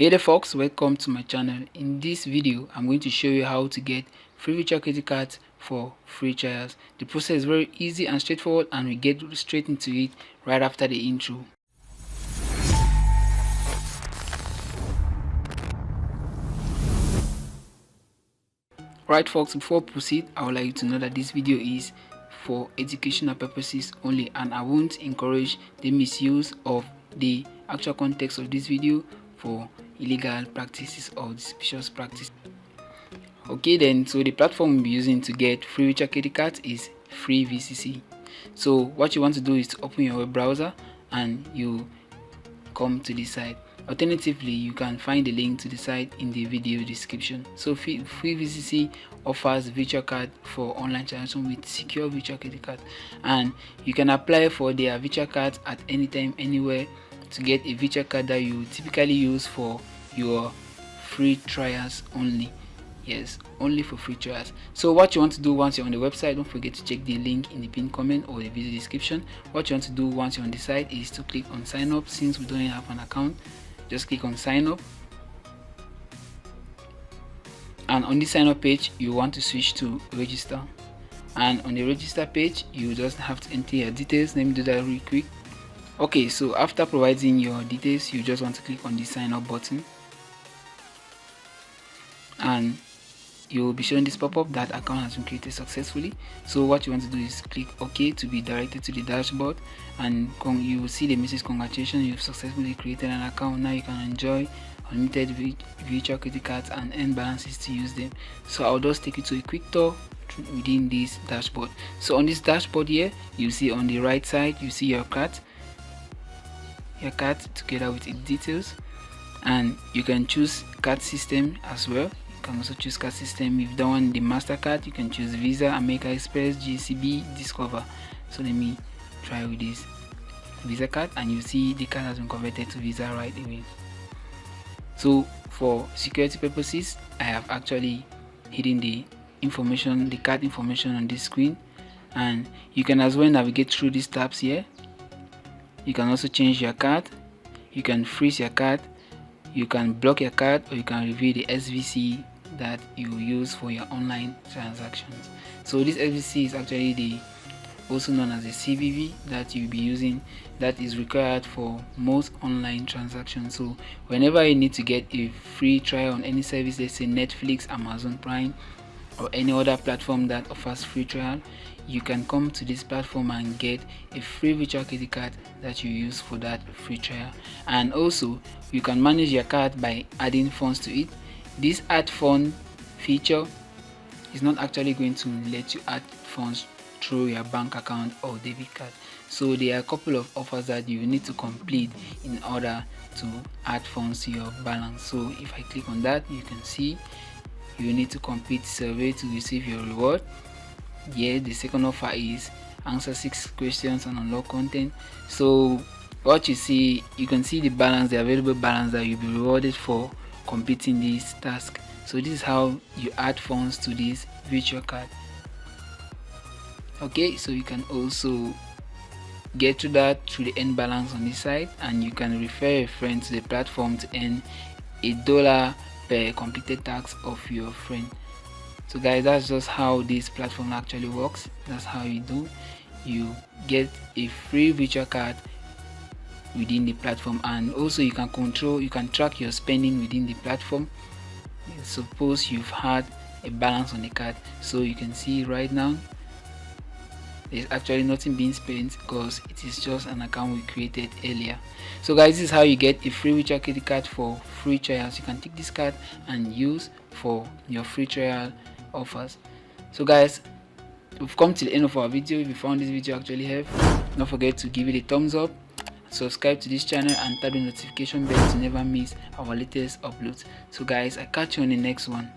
Hey there folks, welcome to my channel. In this video I'm going to show you how to get free virtual credit cards for free trials. The process is very easy and straightforward, and we get straight into it right after the intro. Right folks, before I proceed, I would like you to know that this video is for educational purposes only, and I won't encourage the misuse of the actual context of this video for illegal practices or suspicious practice. Okay then, so the platform we'll be using to get free virtual credit cards is free VCC. So what you want to do is to open your web browser and you come to this site. Alternatively, you can find the link to the site in the video description. So free VCC offers virtual card for online transaction with secure virtual credit card, and you can apply for their virtual cards at any time, anywhere, to get a virtual card that you typically use for your free trials only. Yes, only for free trials. So what you want to do once you're on the website, don't forget to check the link in the pinned comment or the video description. What you want to do once you're on the site is to click on sign up. Since we don't have an account, just click on sign up, and on this sign up page you want to switch to register, and on the register page you just have to enter your details. Let me do that real quick. Okay, so after providing your details, you just want to click on the sign up button, and you will be shown this pop-up that account has been created successfully. So what you want to do is click OK to be directed to the dashboard, and you will see the message, congratulations, you've successfully created an account. Now you can enjoy unlimited virtual credit cards and earn balances to use them. So I'll just take you to a quick tour within this dashboard. So on this dashboard here, you see on the right side, you see your card together with its details, and you can choose card system as well. You can also choose card system. If you don't want the MasterCard, you can choose Visa, American Express, GCB, Discover. So let me try with this Visa card, and you see the card has been converted to Visa right away. So for security purposes, I have actually hidden the information, the card information on this screen, and you can as well navigate through these tabs here. You can also change your card, you can freeze your card, you can block your card, or you can review the SVC that you use for your online transactions. So this SVC is actually the also known as the CVV that you'll be using, that is required for most online transactions. So whenever you need to get a free trial on any service, let's say Netflix, Amazon Prime, or any other platform that offers free trial, you can come to this platform and get a free virtual credit card that you use for that free trial. And also you can manage your card by adding funds to it. This add fund feature is not actually going to let you add funds through your bank account or debit card. So there are a couple of offers that you need to complete in order to add funds to your balance. So if I click on that, you can see you need to complete survey to receive your reward. Yeah, the second offer is answer 6 questions and unlock content. So what you see, you can see the balance, the available balance that you'll be rewarded for completing this task. So this is how you add funds to this virtual card. Okay, so you can also get to that through the earn balance on this side, and you can refer a friend to the platform to earn $1 per completed task of your friend. So guys, that's just how this platform actually works. That's how you get a free virtual card within the platform, and also you can track your spending within the platform. Suppose you've had a balance on the card, so you can see right now there's actually nothing being spent because it is just an account we created earlier. So guys, this is how you get a free virtual credit card for free trials. You can take this card and use for your free trial offers. So guys, we've come to the end of our video. If you found this video actually helpful, don't forget to give it a thumbs up, subscribe to this channel, and tap the notification bell to never miss our latest uploads. So guys, I catch you on the next one.